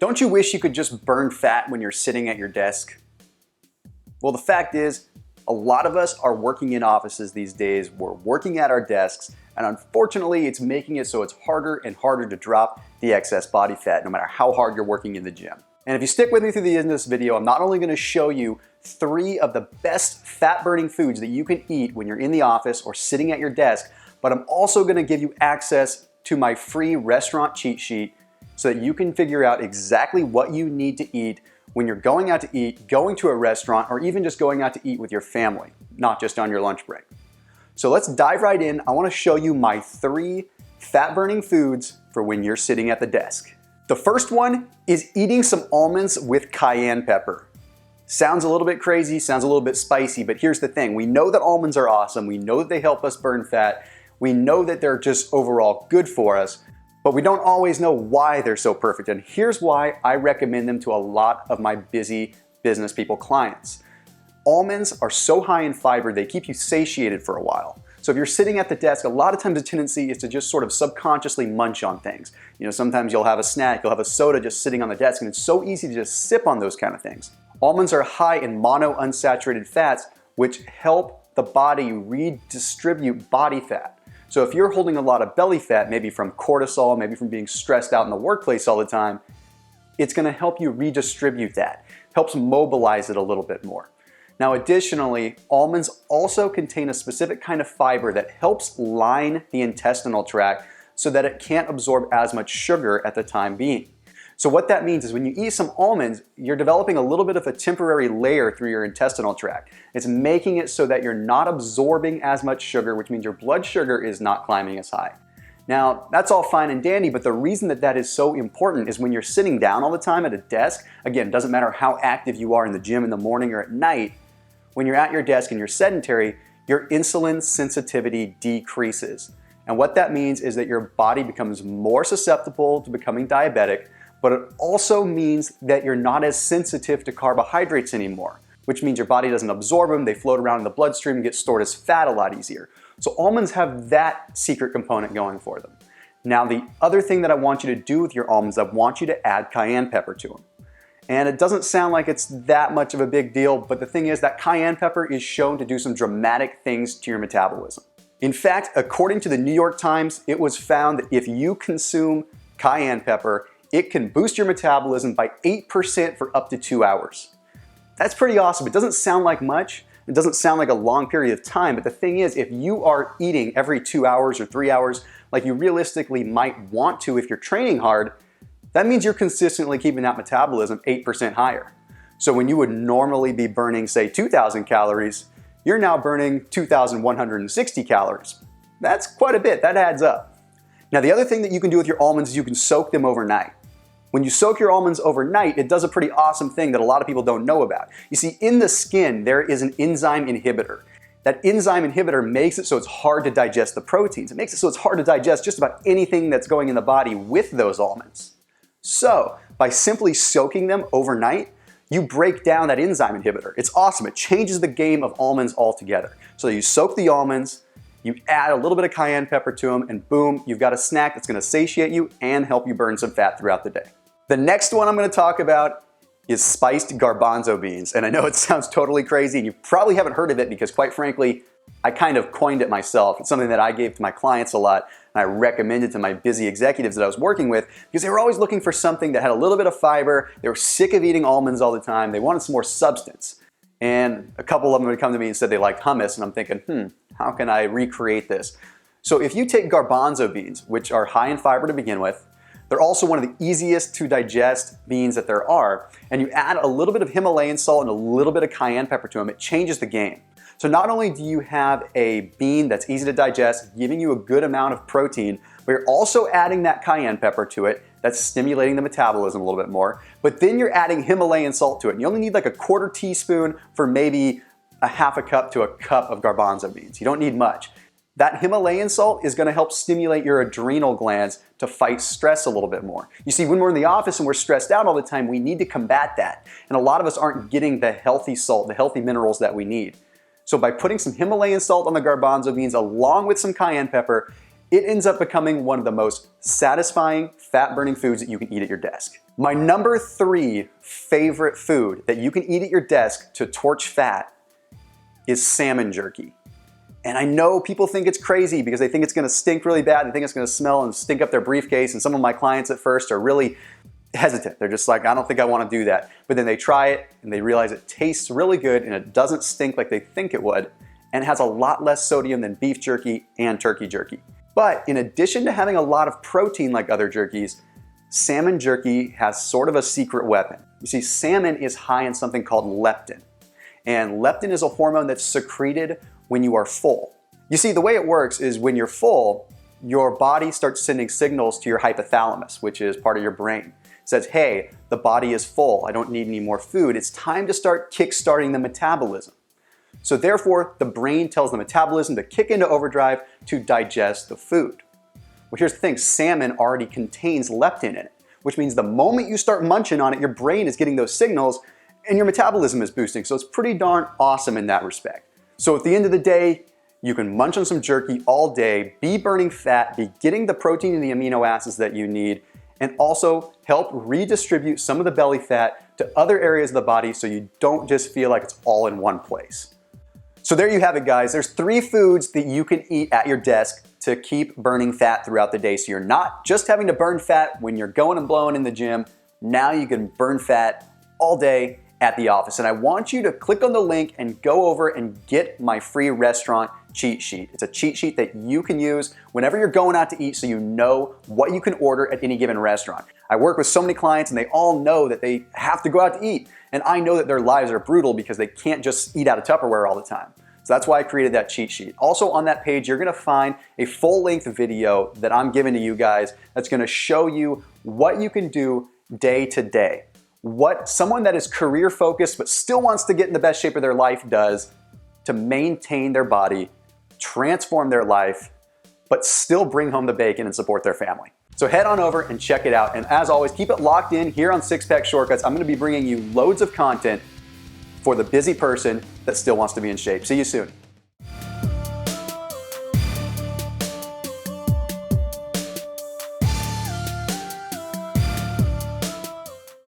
Don't you wish you could just burn fat when you're sitting at your desk? Well, the fact is, a lot of us are working in offices these days. We're working at our desks, and unfortunately, it's making it so it's harder and harder to drop the excess body fat, no matter how hard you're working in the gym. And if you stick with me through the end of this video, I'm not only going to show you 3 of the best fat-burning foods that you can eat when you're in the office or sitting at your desk, but I'm also going to give you access to my free restaurant cheat sheet so that you can figure out exactly what you need to eat when you're going out to eat, going to a restaurant, or even just going out to eat with your family, not just on your lunch break. So let's dive right in. I want to show you my 3 fat-burning foods for when you're sitting at the desk. The first one is eating some almonds with cayenne pepper. Sounds a little bit crazy, sounds a little bit spicy, but here's the thing. We know that almonds are awesome. We know that they help us burn fat. We know that they're just overall good for us, but we don't always know why they're so perfect. And here's why I recommend them to a lot of my busy business people clients. Almonds are so high in fiber, they keep you satiated for a while. So if you're sitting at the desk, a lot of times the tendency is to just sort of subconsciously munch on things. You know, sometimes you'll have a snack, you'll have a soda just sitting on the desk, and it's so easy to just sip on those kind of things. Almonds are high in monounsaturated fats, which help the body redistribute body fat. So if you're holding a lot of belly fat, maybe from cortisol, maybe from being stressed out in the workplace all the time, it's going to help you redistribute that. Helps mobilize it a little bit more. Now additionally, almonds also contain a specific kind of fiber that helps line the intestinal tract so that it can't absorb as much sugar at the time being. So what that means is when you eat some almonds, you're developing a little bit of a temporary layer through your intestinal tract. It's making it so that you're not absorbing as much sugar, which means your blood sugar is not climbing as high. Now, that's all fine and dandy, but the reason that that is so important is when you're sitting down all the time at a desk, again, doesn't matter how active you are in the gym in the morning or at night, when you're at your desk and you're sedentary, your insulin sensitivity decreases. And what that means is that your body becomes more susceptible to becoming diabetic, but it also means that you're not as sensitive to carbohydrates anymore, which means your body doesn't absorb them, they float around in the bloodstream and get stored as fat a lot easier. So almonds have that secret component going for them. Now the other thing that I want you to do with your almonds, I want you to add cayenne pepper to them. And it doesn't sound like it's that much of a big deal, but the thing is that cayenne pepper is shown to do some dramatic things to your metabolism. In fact, according to the New York Times, it was found that if you consume cayenne pepper, it can boost your metabolism by 8% for up to 2 hours. That's pretty awesome. It doesn't sound like much. It doesn't sound like a long period of time, but the thing is, if you are eating every 2 hours or 3 hours, like you realistically might want to if you're training hard, that means you're consistently keeping that metabolism 8% higher. So when you would normally be burning, say, 2,000 calories, you're now burning 2,160 calories. That's quite a bit. That adds up. Now, the other thing that you can do with your almonds is you can soak them overnight. When you soak your almonds overnight, it does a pretty awesome thing that a lot of people don't know about. You see, in the skin, there is an enzyme inhibitor. That enzyme inhibitor makes it so it's hard to digest the proteins. It makes it so it's hard to digest just about anything that's going in the body with those almonds. So, by simply soaking them overnight, you break down that enzyme inhibitor. It's awesome. It changes the game of almonds altogether. So you soak the almonds, you add a little bit of cayenne pepper to them, and boom, you've got a snack that's going to satiate you and help you burn some fat throughout the day. The next one I'm going to talk about is spiced garbanzo beans. And I know it sounds totally crazy, and you probably haven't heard of it because, quite frankly, I kind of coined it myself. It's something that I gave to my clients a lot, and I recommended to my busy executives that I was working with because they were always looking for something that had a little bit of fiber. They were sick of eating almonds all the time. They wanted some more substance. And a couple of them would come to me and said they liked hummus, and I'm thinking, how can I recreate this? So if you take garbanzo beans, which are high in fiber to begin with, they're also one of the easiest to digest beans that there are, and you add a little bit of Himalayan salt and a little bit of cayenne pepper to them, it changes the game. So not only do you have a bean that's easy to digest, giving you a good amount of protein, but you're also adding that cayenne pepper to it, that's stimulating the metabolism a little bit more, but then you're adding Himalayan salt to it. And you only need like a 1/4 teaspoon for maybe a 1/2 cup to a cup of garbanzo beans. You don't need much. That Himalayan salt is going to help stimulate your adrenal glands to fight stress a little bit more. You see, when we're in the office and we're stressed out all the time, we need to combat that. And a lot of us aren't getting the healthy salt, the healthy minerals that we need. So by putting some Himalayan salt on the garbanzo beans along with some cayenne pepper, it ends up becoming one of the most satisfying, fat-burning foods that you can eat at your desk. My number 3 favorite food that you can eat at your desk to torch fat is salmon jerky. And I know people think it's crazy because they think it's gonna stink really bad. They think it's gonna smell and stink up their briefcase. And some of my clients at first are really hesitant. They're just like, I don't think I wanna do that. But then they try it and they realize it tastes really good and it doesn't stink like they think it would. And it has a lot less sodium than beef jerky and turkey jerky. But in addition to having a lot of protein like other jerkies, salmon jerky has sort of a secret weapon. You see, salmon is high in something called leptin. And leptin is a hormone that's secreted when you are full. You see, the way it works is when you're full, your body starts sending signals to your hypothalamus, which is part of your brain. It says, hey, the body is full. I don't need any more food. It's time to start kickstarting the metabolism. So therefore, the brain tells the metabolism to kick into overdrive to digest the food. Well, here's the thing, salmon already contains leptin in it, which means the moment you start munching on it, your brain is getting those signals and your metabolism is boosting. So it's pretty darn awesome in that respect. So at the end of the day, you can munch on some jerky all day, be burning fat, be getting the protein and the amino acids that you need, and also help redistribute some of the belly fat to other areas of the body so you don't just feel like it's all in one place. So there you have it, guys. There's 3 foods that you can eat at your desk to keep burning fat throughout the day. So you're not just having to burn fat when you're going and blowing in the gym. Now you can burn fat all day at the office. And I want you to click on the link and go over and get my free restaurant cheat sheet. It's a cheat sheet that you can use whenever you're going out to eat so you know what you can order at any given restaurant. I work with so many clients and they all know that they have to go out to eat. And I know that their lives are brutal because they can't just eat out of Tupperware all the time. So that's why I created that cheat sheet. Also on that page, you're gonna find a full-length video that I'm giving to you guys that's gonna show you what you can do day to day. What someone that is career focused but still wants to get in the best shape of their life does to maintain their body, transform their life, but still bring home the bacon and support their family. So head on over and check it out. And as always, keep it locked in here on Six Pack Shortcuts. I'm gonna be bringing you loads of content for the busy person that still wants to be in shape. See you soon.